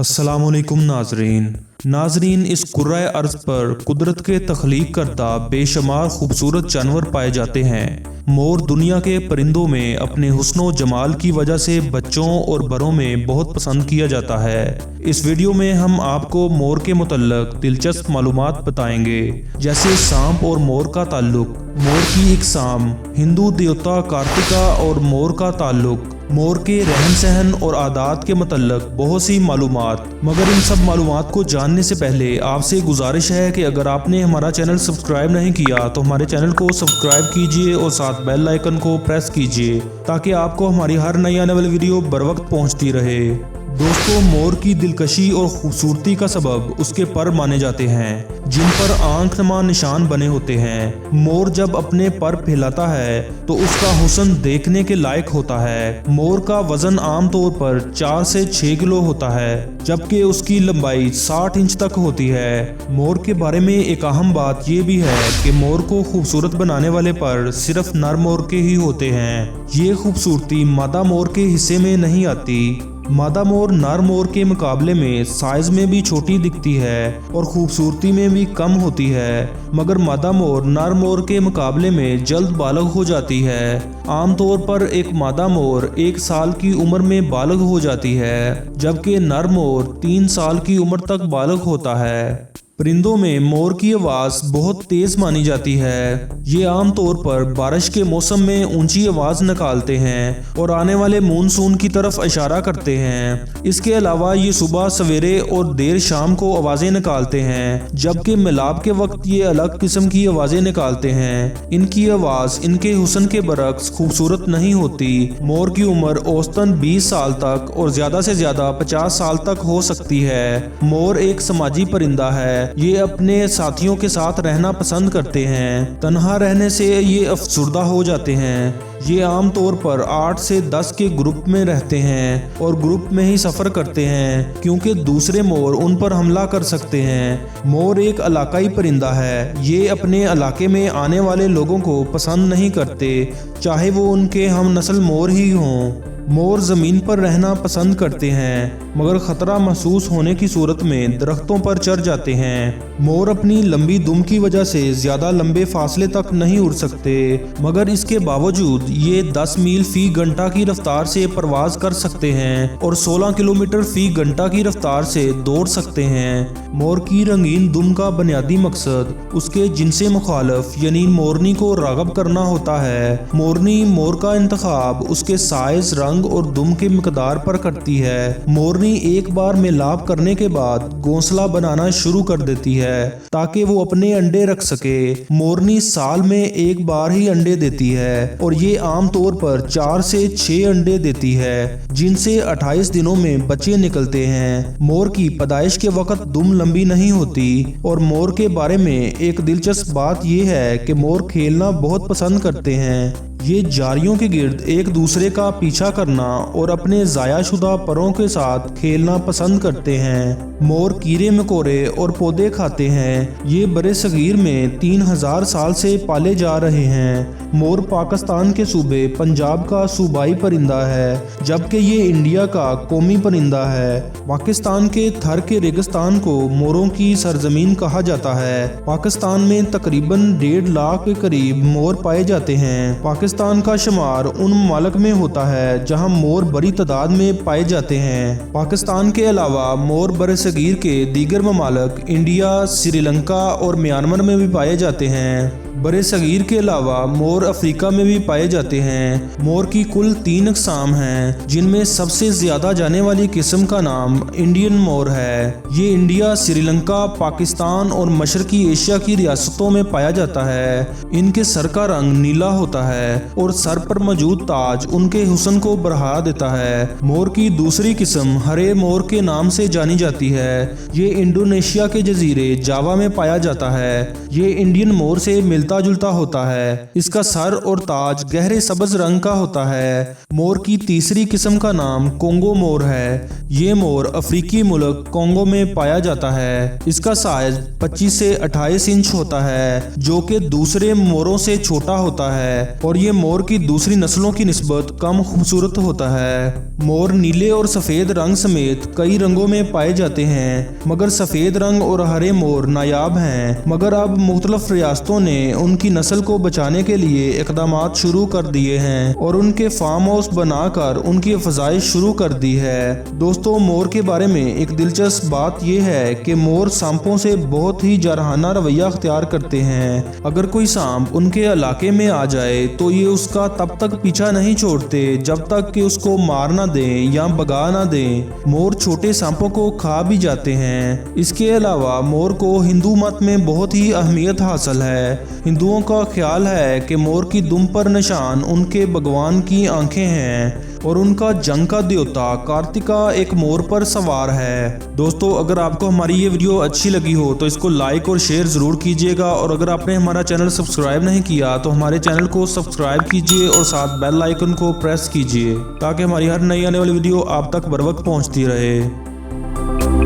अस्सलाम वालेकुम नाजरीन, इस कुर्राए अर्ज पर कुदरत के तख्लीक करता बेशुमार खूबसूरत जानवर पाए जाते हैं। मोर दुनिया के परिंदों में अपने हुस्न जमाल की वजह से बच्चों और बड़ों में बहुत पसंद किया जाता है। इस वीडियो में हम आपको मोर के मुतल्लक दिलचस्प मालूमात बताएंगे, जैसे सांप और मोर का ताल्लुक, मोर की इकसाम, हिंदू देवता कार्तिका और मोर का ताल्लुक, मोर के रहन सहन और आदात के मतलब बहुत सी मालूमात। मगर इन सब मालूमात को जानने से पहले आपसे गुजारिश है कि अगर आपने हमारा चैनल सब्सक्राइब नहीं किया तो हमारे चैनल को सब्सक्राइब कीजिए और साथ बेल आइकन को प्रेस कीजिए ताकि आपको हमारी हर नई आने वाली वीडियो बर वक्त पहुँचती रहे। दोस्तों, मोर की दिलकशी और खूबसूरती का सबब उसके पर माने जाते हैं, जिन पर आंख नमा निशान बने होते हैं। मोर जब अपने पर फैलाता है तो उसका हुस्न देखने के लायक होता है। मोर का वजन आमतौर पर 4 से 6 किलो होता है, जबकि उसकी लंबाई 60 इंच तक होती है। मोर के बारे में एक अहम बात यह भी है कि मोर को खूबसूरत बनाने वाले पर सिर्फ नर मोर के ही होते हैं। ये खूबसूरती मादा मोर के हिस्से में नहीं आती। मादा मोर नर मोर के मुकाबले में साइज में भी छोटी दिखती है और खूबसूरती में भी कम होती है, मगर मादा मोर नर मोर के मुकाबले में जल्द बालग हो जाती है। आमतौर पर एक मादा मोर 1 साल की उम्र में बालग हो जाती है, जबकि नर मोर 3 साल की उम्र तक बालग होता है। परिंदों में मोर की आवाज़ बहुत तेज मानी जाती है। ये आमतौर पर बारिश के मौसम में ऊंची आवाज़ निकालते हैं और आने वाले मानसून की तरफ इशारा करते हैं। इसके अलावा ये सुबह सवेरे और देर शाम को आवाज़ें निकालते हैं, जबकि मिलाप के वक्त ये अलग किस्म की आवाज़ें निकालते हैं। इनकी आवाज़ इनके हुस्न के बरक्स खूबसूरत नहीं होती। मोर की उम्र औसतन 20 साल तक और ज़्यादा से ज़्यादा 50 साल तक हो सकती है। मोर एक समाजी परिंदा है। ये अपने साथियों के साथ रहना पसंद करते हैं। तन्हा रहने से ये अफसुर्दा हो जाते हैं। ये आमतौर पर 8 से 10 के ग्रुप में रहते हैं और ग्रुप में ही सफ़र करते हैं, क्योंकि दूसरे मोर उन पर हमला कर सकते हैं। मोर एक इलाकाई परिंदा है। ये अपने इलाके में आने वाले लोगों को पसंद नहीं करते, चाहे वो उनके हम नस्ल मोर ही हों। मोर ज़मीन पर रहना पसंद करते हैं, मगर ख़तरा महसूस होने की सूरत में दरख्तों पर चढ़ जाते हैं। मोर अपनी लंबी दुम की वजह से ज़्यादा लंबे फासले तक नहीं उड़ सकते, मगर इसके बावजूद ये 10 मील फी घंटा की रफ्तार से परवाज कर सकते हैं और 16 किलोमीटर फी घंटा की रफ्तार से दौड़ सकते हैं। मोर की रंगीन दुम का बुनियादी मकसद उसके जिनसे मुखालफ यानी मोरनी को राग़ब करना होता है। मोरनी मोर का इंतखाब उसके साइज, रंग और दुम के मिकदार पर करती है। मोरनी एक बार मिलाप करने के बाद घोंसला बनाना शुरू कर देती है ताकि वो अपने अंडे रख सके। मोरनी साल में एक बार ही अंडे देती है और ये आमतौर पर 4 से 6 अंडे देती है, जिनसे 28 दिनों में बच्चे निकलते हैं। मोर की पैदाइश के वक्त दुम लंबी नहीं होती। और मोर के बारे में एक दिलचस्प बात यह है कि मोर खेलना बहुत पसंद करते हैं। ये जारियों के गिर्द एक दूसरे का पीछा करना और अपने ज़ायाशुदा परों के साथ खेलना पसंद करते हैं। मोर कीड़े मकोड़े और पौधे खाते हैं। ये बड़े सगीर में 3000 साल से पाले जा रहे हैं। मोर पाकिस्तान के सूबे पंजाब का सूबाई परिंदा है, जबकि ये इंडिया का कौमी परिंदा है। पाकिस्तान के थर के रेगिस्तान को मोरों की सरजमीन कहा जाता है। पाकिस्तान में तकरीबन 1.5 लाख के करीब मोर पाए जाते हैं। पाकिस्तान का शुमार उन ममालिक में होता है जहां मोर बड़ी तादाद में पाए जाते हैं। पाकिस्तान के अलावा मोर बरसगीर के दीगर ममालिक इंडिया, श्रीलंका और म्यांमार में भी पाए जाते हैं। बड़े सगीर के अलावा मोर अफ्रीका में भी पाए जाते हैं। मोर की कुल 3 अक़साम हैं, जिनमें सबसे ज़्यादा जाने वाली किस्म का नाम इंडियन मोर है। ये इंडिया, श्रीलंका, पाकिस्तान और मशरकी एशिया की रियासतों में पाया जाता है। इनके सर का रंग नीला होता है और सर पर मौजूद ताज उनके हुस्न को बढ़ा देता है। मोर की दूसरी किस्म हरे मोर के नाम से जानी जाती है। ये इंडोनेशिया के जजीरे जावा में पाया जाता है। ये इंडियन मोर से मिलता मिलता जुलता होता है। इसका सर और ताज गहरे सब्ज रंग का होता है। मोर की तीसरी किस्म का नाम कोंगो मोर है। ये मोर अफ्रीकी मुल्क कोंगो में पाया जाता है। इसका साइज 25 से 28 इंच होता है, जो कि दूसरे मोरों से छोटा होता है और ये मोर की दूसरी नस्लों की निस्बत कम खूबसूरत होता है। मोर नीले और सफेद रंग समेत कई रंगों में पाए जाते हैं, मगर सफेद रंग और हरे मोर नायाब हैं। मगर अब मुख्तलिफ रियासतों ने उनकी नस्ल को बचाने के लिए इक़दामात शुरू कर दिए हैं और उनके फार्म हाउस बनाकर उनकी अफजाइश शुरू कर दी है। दोस्तों, मोर के बारे में एक दिलचस्प बात यह है कि मोर सांपों से बहुत ही जारहाना रवैया अख्तियार करते हैं। अगर कोई सांप उनके इलाके में आ जाए तो ये उसका तब तक पीछा नहीं छोड़ते जब तक कि उसको मार ना दें या भगा ना दें। मोर छोटे सांपों को खा भी जाते हैं। इसके अलावा मोर को हिंदू मत में बहुत ही अहमियत हासिल है। हिंदुओं का ख्याल है कि मोर की दुम पर निशान उनके भगवान की आंखें हैं और उनका जंग का देवता कार्तिका एक मोर पर सवार है। दोस्तों, अगर आपको हमारी ये वीडियो अच्छी लगी हो तो इसको लाइक और शेयर जरूर कीजिएगा और अगर आपने हमारा चैनल सब्सक्राइब नहीं किया तो हमारे चैनल को सब्सक्राइब कीजिए और साथ बेल आइकन को प्रेस कीजिए ताकि हमारी हर नई आने वाली वीडियो आप तक बर वक्त पहुंचती रहे।